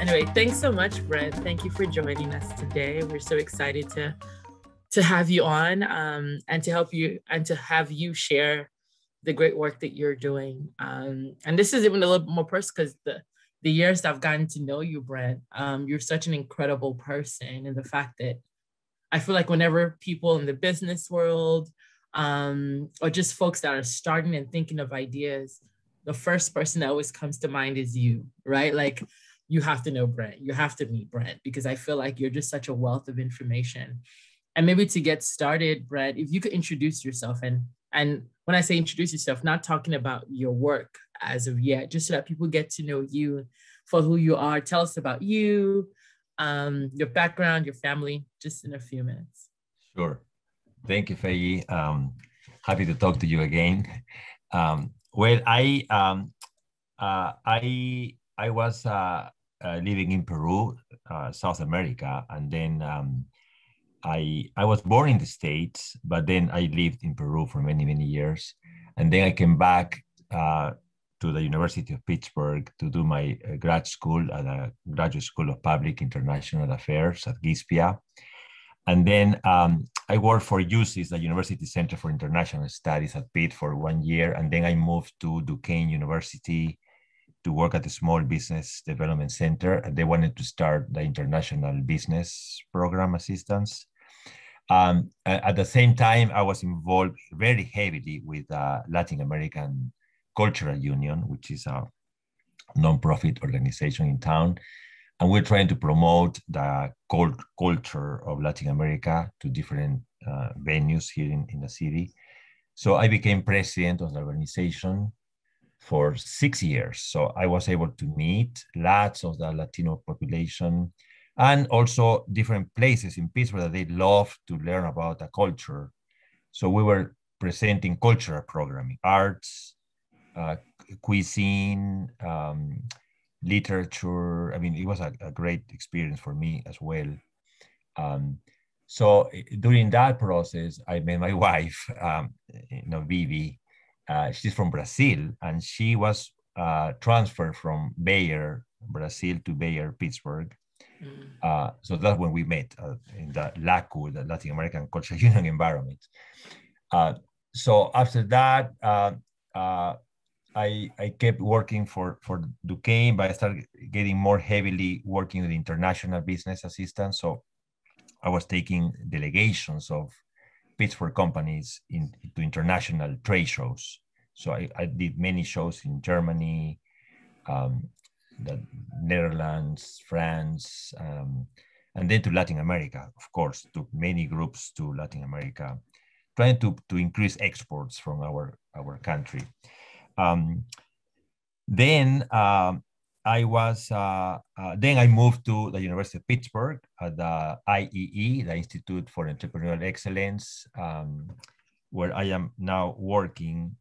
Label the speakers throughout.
Speaker 1: Anyway, thanks so much, Brent. Thank you for joining us today. We're so excited to have you on and to help you and to have you share the great work that you're doing. And this is even a little more personal because the years that I've gotten to know you, Brent, you're such an incredible person. And the fact that I feel like whenever people in the business world or just folks that are starting and thinking of ideas, the first person that always comes to mind is you, right? Like, you have to know Brent, you have to meet Brent, because I feel like you're just such a wealth of information. And maybe to get started, Brent, if you could introduce yourself, and when I say introduce yourself, not talking about your work as of yet, just so that people get to know you for who you are. Tell us about you, your background, your family, just in a few minutes.
Speaker 2: Sure. Thank you, Faye. Happy to talk to you again. Well, I was living in Peru, South America, and then I was born in the States, but then I lived in Peru for many, many years. And then I came back to the University of Pittsburgh to do my grad school at the Graduate School of Public International Affairs at GISPIA. And then I worked for UCIS, the University Center for International Studies at Pitt for 1 year. And then I moved to Duquesne University to work at the Small Business Development Center. And they wanted to start the International Business Program Assistance. At the same time, I was involved very heavily with Latin American Cultural Union, which is a nonprofit organization in town. And we're trying to promote the culture of Latin America to different venues here in the city. So I became president of the organization for 6 years. So I was able to meet lots of the Latino population and also different places in Pittsburgh that they love to learn about the culture. So we were presenting cultural programming, arts, cuisine, literature. I mean, it was a great experience for me as well. So during that process, I met my wife, Vivi. She's from Brazil, and she was transferred from Bayer, Brazil, to Bayer, Pittsburgh. So that's when we met in the LACU, the Latin American Cultural Union environment. So after that, I kept working for Duquesne, but I started getting more heavily working with international business assistance. So I was taking delegations of Pittsburgh companies to international trade shows. So I did many shows in Germany, the Netherlands, France, and then to Latin America, of course, took many groups to Latin America, trying to increase exports from our country. Then I moved to the University of Pittsburgh at the IEE, the Institute for Entrepreneurial Excellence, where I am now working.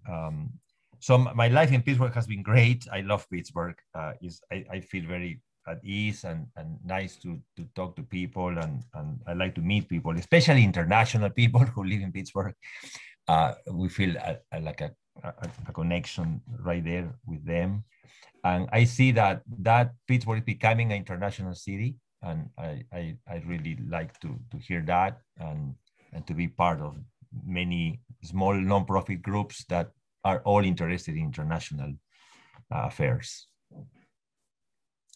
Speaker 2: So my life in Pittsburgh has been great. I love Pittsburgh. I feel very at ease and nice to talk to people, and I like to meet people, especially international people who live in Pittsburgh. We feel like a connection right there with them. And I see that Pittsburgh is becoming an international city. And I really like to hear that and to be part of many small nonprofit groups that are all interested in international affairs.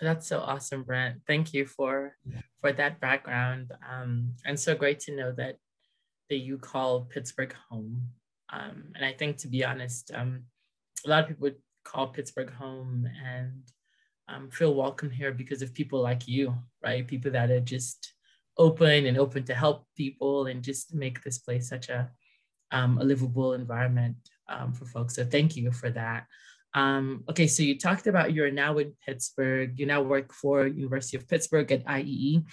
Speaker 1: That's so awesome, Brent. Thank you for that background. And so great to know that you call Pittsburgh home. And I think, to be honest, a lot of people would call Pittsburgh home and feel welcome here because of people like you, right? People that are just open to help people and just make this place such a livable environment for folks. So thank you for that. Okay, so you talked about you're now in Pittsburgh. You now work for University of Pittsburgh at IEE.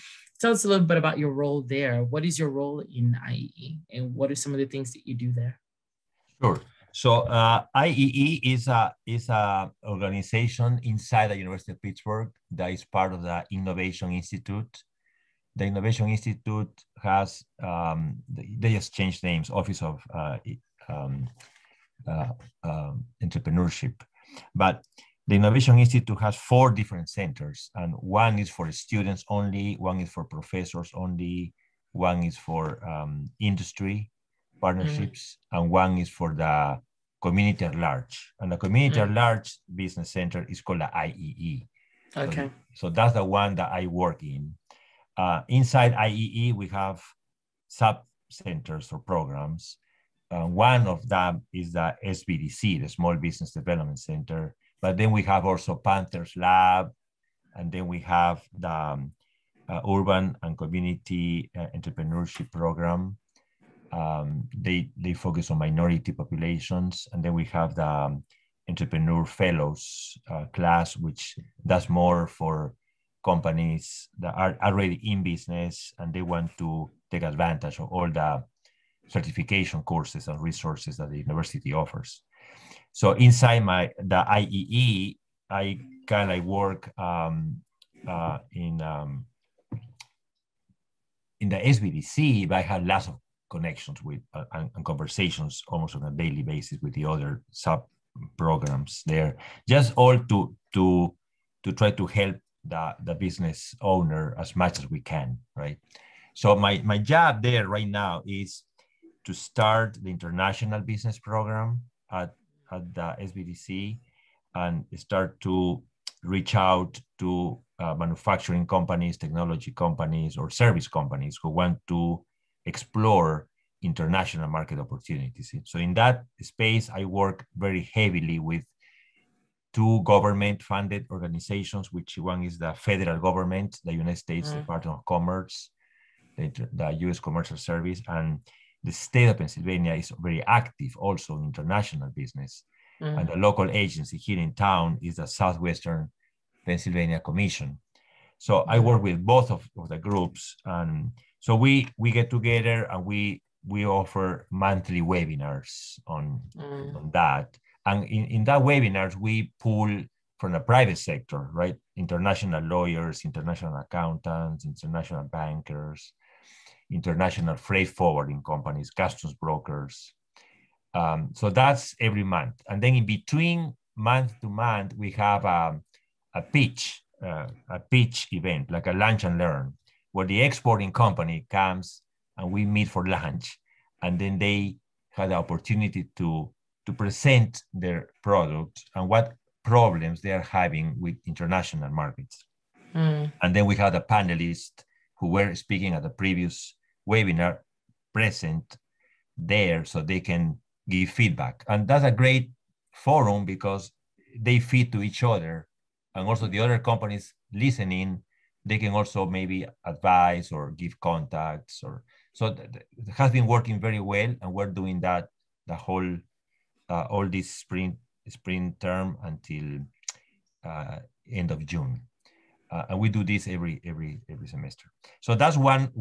Speaker 1: Tell us a little bit about your role there. What is your role in IEE, and what are some of the things that you do there?
Speaker 2: Sure. So IEE is a organization inside the University of Pittsburgh that is part of the Innovation Institute. The Innovation Institute has, they just changed names, Office of Entrepreneurship. But The Innovation Institute has 4 different centers, and one is for students only, one is for professors only, one is for industry partnerships, and one is for the community at large. And the community at large business center is called the IEE.
Speaker 1: Okay.
Speaker 2: So that's the one that I work in. Inside IEE, we have sub-centers or programs. One of them is the SBDC, the Small Business Development Center. But then we have also Panthers Lab, and then we have the Urban and Community Entrepreneurship Program. They focus on minority populations, and then we have the Entrepreneur Fellows class, which does more for companies that are already in business and they want to take advantage of all the certification courses and resources that the university offers. So inside the IEE, I kind of work in the SBDC, but I have lots of connections with and conversations almost on a daily basis with the other sub programs there, just all to try to help the business owner as much as we can, right? So my job there right now is to start the international business program at the SBDC and start to reach out to manufacturing companies, technology companies, or service companies who want to explore international market opportunities. So in that space, I work very heavily with 2 government-funded organizations, which one is the federal government, the United States Department of Commerce, the U.S. Commercial Service, and the state of Pennsylvania is very active also in international business. And the local agency here in town is the Southwestern Pennsylvania Commission. So I work with both of the groups. And so we get together and we offer monthly webinars on that. And in that webinars, we pull from the private sector, right? International lawyers, international accountants, international bankers, international freight forwarding companies, customs brokers. So that's every month. And then in between month to month, we have a pitch event, like a lunch and learn, where the exporting company comes and we meet for lunch. And then they have the opportunity to present their products and what problems they are having with international markets. And then we have the panelists who were speaking at the previous webinar present there so they can give feedback. And that's a great forum because they feed to each other. And also the other companies listening, they can also maybe advise or give contacts. So it has been working very well. And we're doing that the whole, all this spring term until end of June. And we do this every semester. So that's one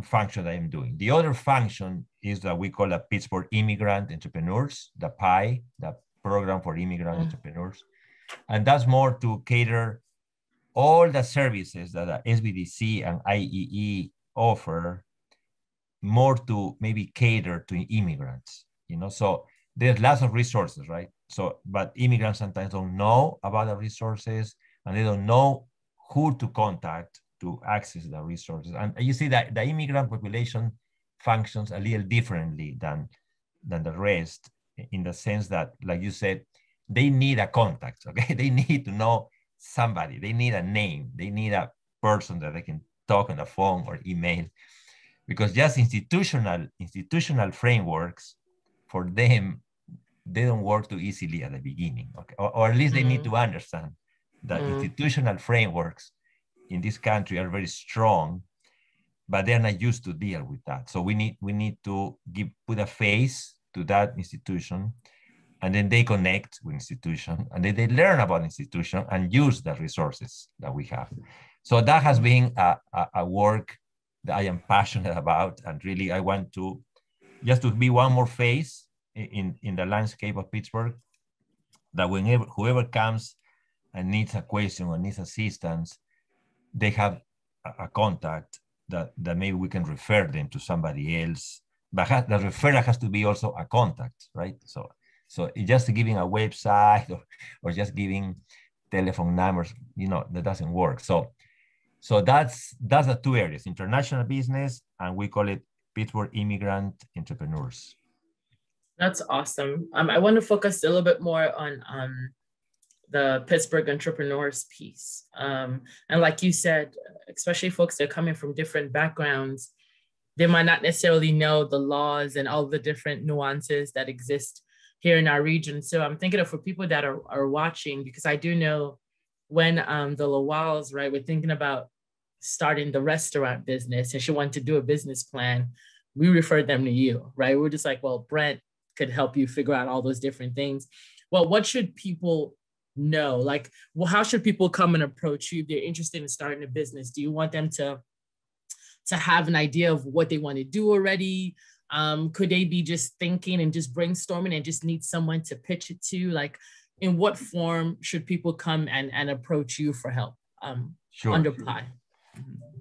Speaker 2: function that I'm doing. The other function is that we call the Pittsburgh Immigrant Entrepreneurs, the PI, the Program for Immigrant Entrepreneurs. And that's more to cater all the services that the SBDC and IEE offer, more to maybe cater to immigrants, so there's lots of resources, right? So, but immigrants sometimes don't know about the resources and they don't know who to contact to access the resources. And you see that the immigrant population functions a little differently than the rest, in the sense that, like you said, they need a contact, okay? They need to know somebody, they need a name, they need a person that they can talk on the phone or email, because just institutional frameworks, for them, they don't work too easily at the beginning, okay? Or at least they need to understand that institutional frameworks in this country are very strong, but they're not used to deal with that. So we need to put a face to that institution, and then they connect with institution, and then they learn about institution and use the resources that we have. So that has been a work that I am passionate about, and really I want to just to be one more face in the landscape of Pittsburgh, that whoever comes and needs a question or needs assistance, they have a contact that maybe we can refer them to somebody else. But the referral has to be also a contact, right? So So it's just giving a website or just giving telephone numbers, that doesn't work. So that's the two areas: international business, and we call it Pittsburgh immigrant entrepreneurs.
Speaker 1: That's awesome. I want to focus a little bit more on the Pittsburgh entrepreneurs piece. And like you said, especially folks that are coming from different backgrounds, they might not necessarily know the laws and all the different nuances that exist here in our region. So I'm thinking of for people that are watching, because I do know when the Lawals, right, we're thinking about starting the restaurant business and she wanted to do a business plan, we referred them to you, right? We're just like, well, Brent could help you figure out all those different things. Well, what should people know? Like, well, how should people come and approach you if they're interested in starting a business? Do you want them to have an idea of what they want to do already? Could they be just thinking and just brainstorming and just need someone to pitch it to? Like, in what form should people come and approach you for help?
Speaker 2: Sure.
Speaker 1: Apply.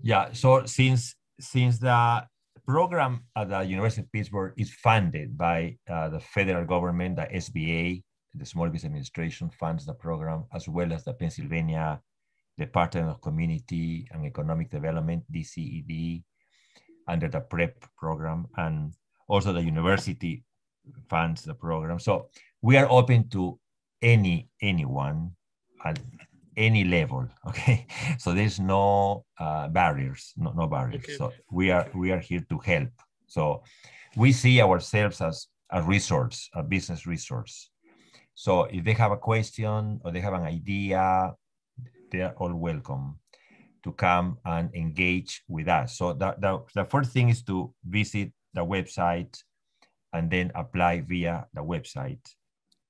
Speaker 2: Yeah. So since the program at the University of Pittsburgh is funded by the federal government, the SBA, the Small Business Administration funds the program, as well as the Pennsylvania Department of Community and Economic Development, DCED, under the PREP program, and also the university funds the program. So we are open to anyone at any level. Okay, so there's no barriers, no barriers. Okay. So we are here to help. So we see ourselves as a resource, a business resource. So if they have a question or they have an idea, they are all welcome to come and engage with us. So the first thing is to visit the website and then apply via the website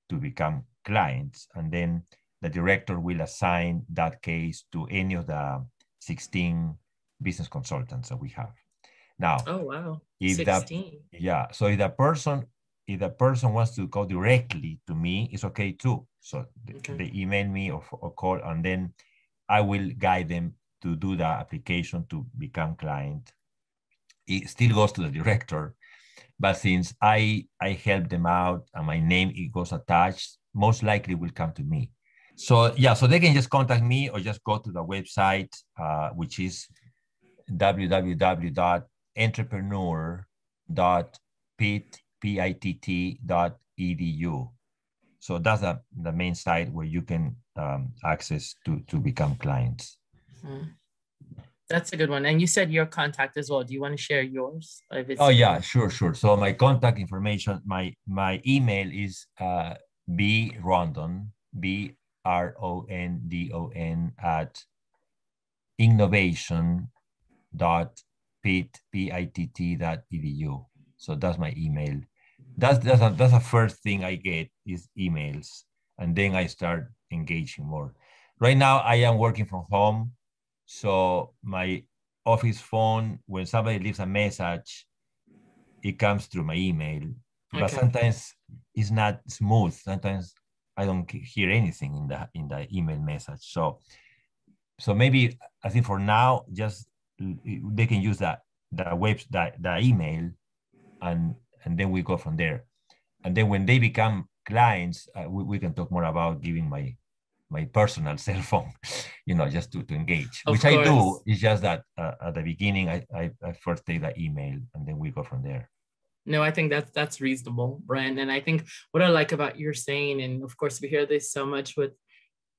Speaker 2: to become clients. And then the director will assign that case to any of the 16 business consultants that we have. Now,
Speaker 1: oh wow,
Speaker 2: if
Speaker 1: 16.
Speaker 2: So if the person wants to go directly to me, it's okay too. So they email me or call, and then I will guide them to do the application to become client. It still goes to the director, but since I help them out and my name it goes attached, most likely will come to me. So yeah, so they can just contact me or just go to the website, which is www.entrepreneur.pitt.edu. So that's the main site where you can access to become clients.
Speaker 1: Mm-hmm. That's a good one. And you said your contact as well. Do you want to share yours?
Speaker 2: Oh yeah, sure. So my contact information, my email is brondon, BRONDON at innovation.pitt.edu. So that's my email. That's the first thing I get is emails, and then I start engaging more. Right now I am working from home, so my office phone, when somebody leaves a message, it comes through my email. Okay. But sometimes it's not smooth. Sometimes I don't hear anything in the email message. So maybe I think for now, just they can use the email, and then we go from there. And then when they become clients, we can talk more about giving my personal cell phone, just to engage, which I do. It's just that at the beginning, I first take the email and then we go from there.
Speaker 1: No, I think that's reasonable, Brent. And I think what I like about your saying, and of course we hear this so much with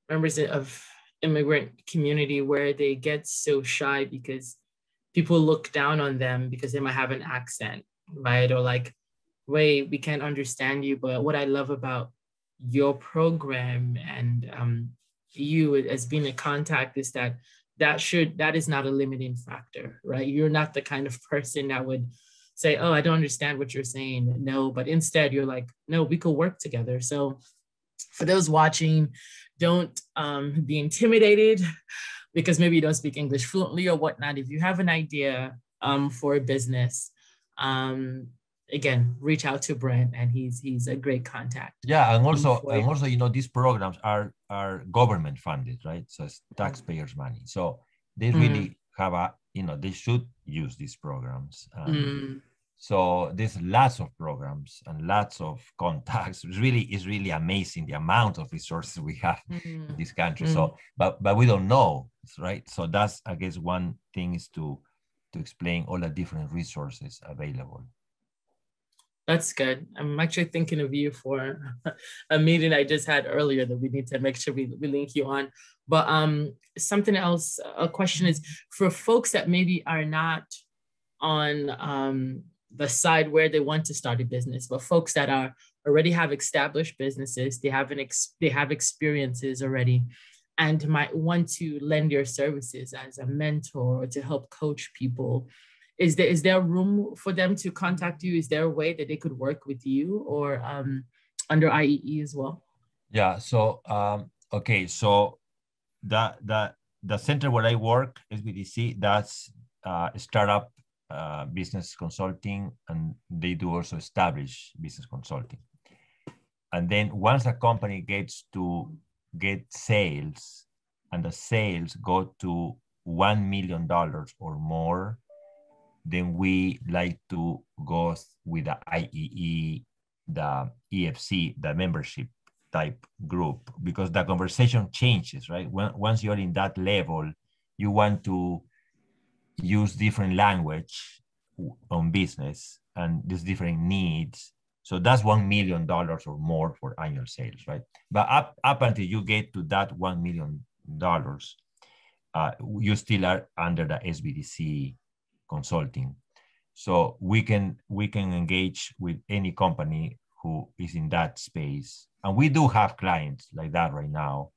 Speaker 1: members of immigrant community where they get so shy because people look down on them because they might have an accent, right? Or like, wait, we can't understand you. But what I love about your program and you as being a contact is that is not a limiting factor, right? You're not the kind of person that would say, oh, I don't understand what you're saying. No, but instead you're like, no, we could work together. So for those watching, don't be intimidated because maybe you don't speak English fluently or whatnot. If you have an idea for a business, again, reach out to Brent, and he's a great contact.
Speaker 2: Yeah, and also these programs are government funded, right? So it's taxpayers' money. So they really have they should use these programs. So there's lots of programs and lots of contacts. It's really amazing the amount of resources we have in this country. So, but we don't know, right? So that's, I guess, one thing is to explain all the different resources available.
Speaker 1: That's good. I'm actually thinking of you for a meeting I just had earlier that we need to make sure we link you on. But something else, a question is for folks that maybe are not on the side where they want to start a business, but folks that are already have established businesses, they have experiences already, and might want to lend your services as a mentor or to help coach people. Is there room for them to contact you? Is there a way that they could work with you or under IEE as well?
Speaker 2: Yeah. So okay. So the center where I work, SBDC, that's startup business consulting, and they do also established business consulting. And then once a company gets to get sales, and the sales go to $1 million or more, then we like to go with the IEE, the EFC, the membership type group, because the conversation changes, right? Once you're in that level, you want to use different language on business, and there's different needs. So that's $1 million or more for annual sales, right? But up until you get to that $1 million, you still are under the SBDC consulting. So we can engage with any company who is in that space. And we do have clients like that right now.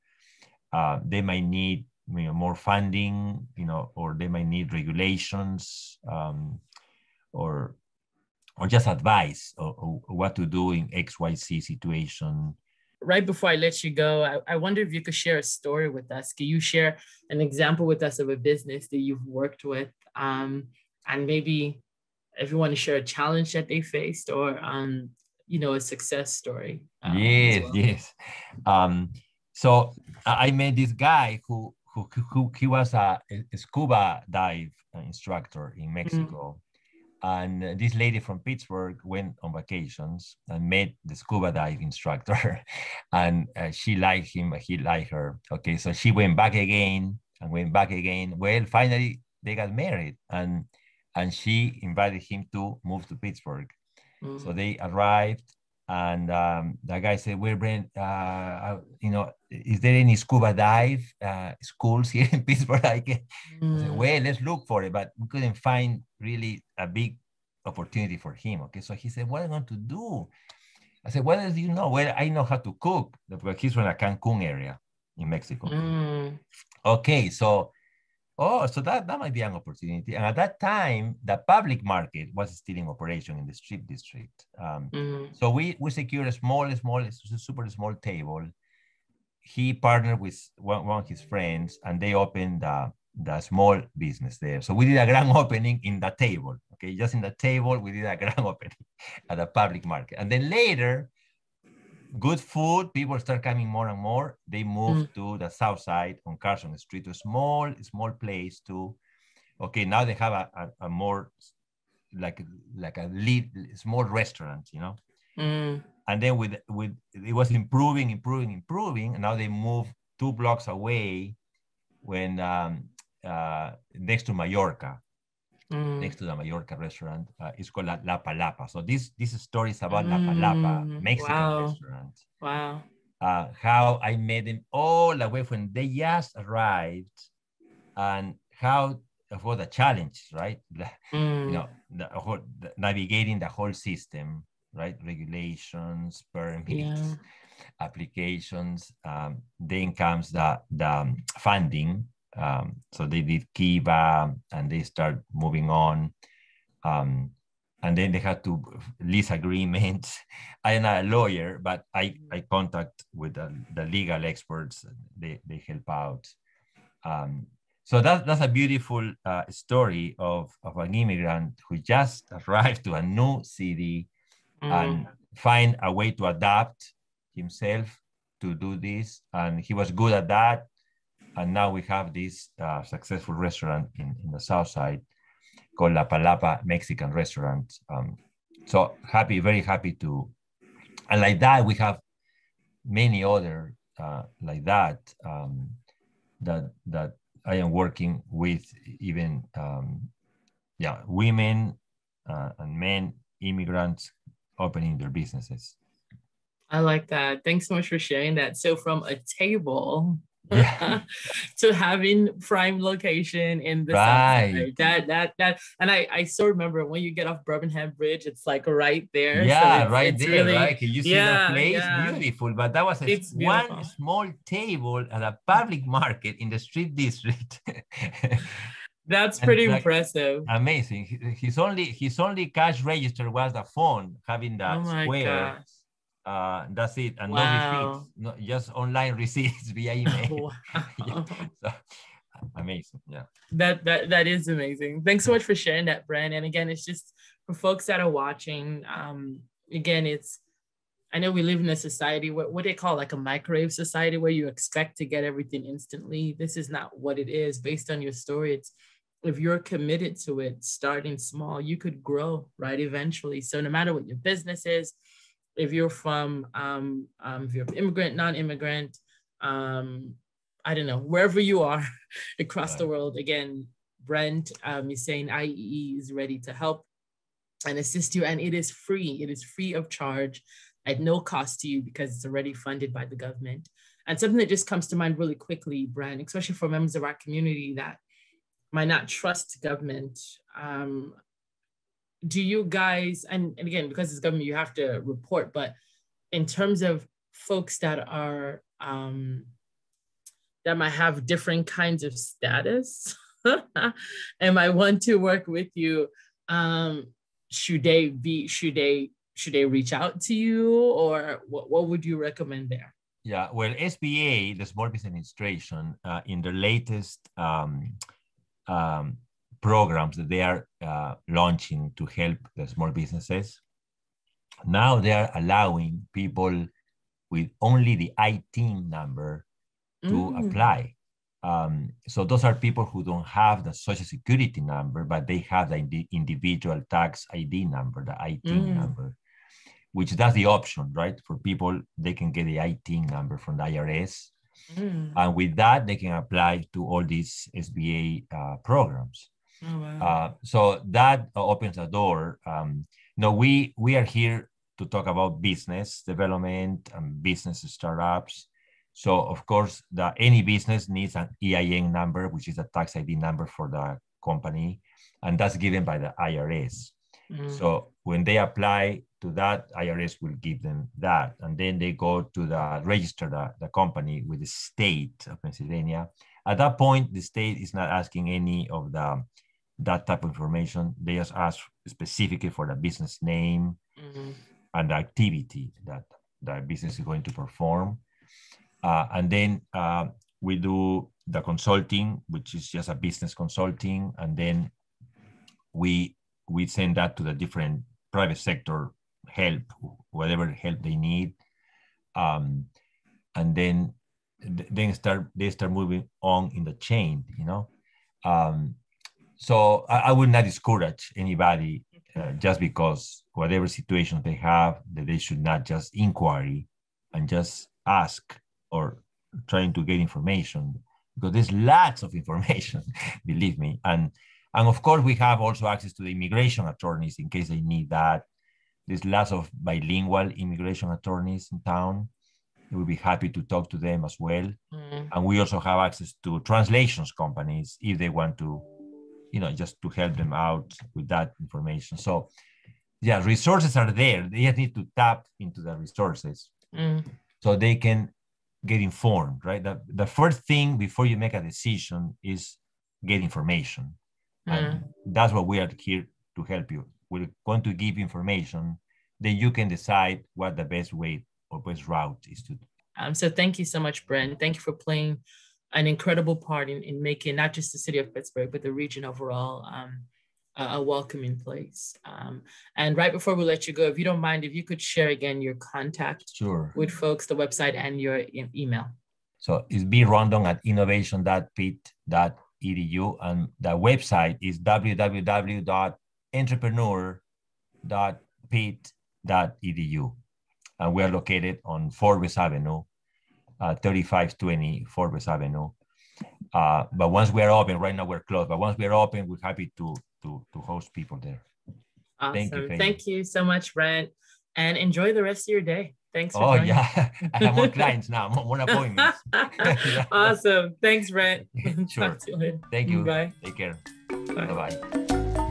Speaker 2: They might need more funding, or they might need regulations, or just advice or what to do in XYZ situation.
Speaker 1: Right before I let you go, I wonder if you could share a story with us. Can you share an example with us of a business that you've worked with? And maybe if you want to share a challenge that they faced or, a success story.
Speaker 2: Yes. So I met this guy who he was a scuba dive instructor in Mexico. And this lady from Pittsburgh went on vacations and met the scuba dive instructor, and she liked him, he liked her. Okay, so she went back again and went back again. Well, finally they got married, and she invited him to move to Pittsburgh. So they arrived, and the guy said, "Well, Brent, is there any scuba dive schools here in Pittsburgh?" I said, "Well, let's look for it," but we couldn't find really a big opportunity for him. Okay, so he said, "What am I going to do?" I said, "What else do you know?" "Well, I know how to cook," because he's from the Cancun area in Mexico. Okay, so that might be an opportunity. And at that time, the public market was still in operation in the Strip District. So we secured a super small table. He partnered with one of his friends, and they opened the small business there. So we did a grand opening in the table. Okay, just in the table, we did a grand opening at the public market. And then later, good food, people start coming more and more. They moved to the south side on Carson Street, to a small place to, okay, now they have a more like a small restaurant, And then with it was improving, and now they moved 2 blocks away when next to Mallorca. Next to the Mallorca restaurant, it's called La Palapa. So this story is about La Palapa, Mexican restaurant.
Speaker 1: Wow.
Speaker 2: How I met them all the way when they just arrived, and how for the challenge, right? Navigating the whole system, right? Regulations, permits, applications. Then comes the funding. So they did Kiva, and they start moving on. And then they had to lease agreements. I am not a lawyer, but I contact with the legal experts. They help out. So that's a beautiful story of an immigrant who just arrived to a new city and find a way to adapt himself to do this. And he was good at that. And now we have this successful restaurant in the South Side called La Palapa Mexican restaurant. So happy, very happy to, and like that, we have many other like that, that I am working with, even women and men, immigrants, opening their businesses.
Speaker 1: I like that. Thanks so much for sharing that. So from a table
Speaker 2: Yeah.
Speaker 1: to having prime location in the South
Speaker 2: Right.
Speaker 1: Side. That and I still remember when you get off Birmingham Bridge, it's like right there. So
Speaker 2: Yeah, right
Speaker 1: it's
Speaker 2: there,
Speaker 1: really,
Speaker 2: right? Can you see that
Speaker 1: yeah,
Speaker 2: place?
Speaker 1: yeah.
Speaker 2: Beautiful. But that was
Speaker 1: It's
Speaker 2: one
Speaker 1: beautiful.
Speaker 2: small table at a public market in the street district.
Speaker 1: That's
Speaker 2: And
Speaker 1: pretty
Speaker 2: like,
Speaker 1: impressive.
Speaker 2: amazing. His only cash register was the phone, having
Speaker 1: Oh
Speaker 2: the
Speaker 1: my
Speaker 2: square.
Speaker 1: gosh.
Speaker 2: That's it, and no receipts,
Speaker 1: Wow.
Speaker 2: no, just online receipts via email. Yeah.
Speaker 1: Wow.
Speaker 2: So, amazing. Yeah.
Speaker 1: That is amazing. Thanks so much for sharing that, Brent. And again, it's just for folks that are watching. Again, it's, I know we live in a society, what they call like a microwave society, where you expect to get everything instantly. This is not what it is. Based on your story, it's, if you're committed to it, starting small, you could grow, right, eventually. So no matter what your business is, if you're from, if you're immigrant, non-immigrant, I don't know, wherever you are across the world, again, Brent is saying IEE is ready to help and assist you. And it is free. It is free of charge at no cost to you because it's already funded by the government. And something that just comes to mind really quickly, Brent, especially for members of our community that might not trust government. Do you guys, and again, because it's government, you have to report, but in terms of folks that are, that might have different kinds of status and might want to work with you, should they reach out to you, or what would you recommend there?
Speaker 2: Yeah, well, SBA, the Small Business Administration, in the latest programs that they are launching to help the small businesses, now they are allowing people with only the ITIN number to apply. So those are people who don't have the Social Security number, but they have the individual tax ID number, the ITIN number, which that's the option, right? For people, they can get the ITIN number from the IRS. And with that, they can apply to all these SBA programs.
Speaker 1: Oh, wow.
Speaker 2: So that opens the door. We are here to talk about business development and business startups. So of course, any business needs an EIN number, which is a tax ID number for the company, and that's given by the IRS. So when they apply to that, IRS will give them that, and then they go to register the company with the state of Pennsylvania. At that point, the state is not asking any of that type of information. They just ask specifically for the business name and the activity that the business is going to perform. And then we do the consulting, which is just a business consulting. And then we send that to the different private sector help, whatever help they need. And then they start moving on in the chain, So I would not discourage anybody just because whatever situation they have, that they should not just inquiry and just ask or trying to get information, because there's lots of information, believe me. And of course, we have also access to the immigration attorneys in case they need that. There's lots of bilingual immigration attorneys in town. We'll be happy to talk to them as well. And we also have access to translations companies if they want to, just to help them out with that information. So yeah, resources are there. They just need to tap into the resources so they can get informed, right? The first thing before you make a decision is get information. And that's what we are here to help you. We're going to give information, then you can decide what the best way or best route is to do.
Speaker 1: So thank you so much, Brent. Thank you for playing an incredible part in making not just the city of Pittsburgh, but the region overall a welcoming place. And right before we let you go, if you don't mind, if you could share again your contact with folks, the website and your email.
Speaker 2: So it's brondon@innovation.pit.org. and the website is www.entrepreneur.pitt.edu. And we are located on Forbes Avenue, 3520 Forbes Avenue. But once we're open, right now we're closed, but once we're open, we're happy to host people there.
Speaker 1: Awesome. Thank you so much, Brent, and enjoy the rest of your day. Thanks for joining.
Speaker 2: Yeah, I have more clients now, more appointments.
Speaker 1: Awesome. Thanks, Brent.
Speaker 2: Sure.
Speaker 1: Talk to you later.
Speaker 2: Thank you.
Speaker 1: Bye.
Speaker 2: Take care.
Speaker 1: Bye.
Speaker 2: Bye-bye.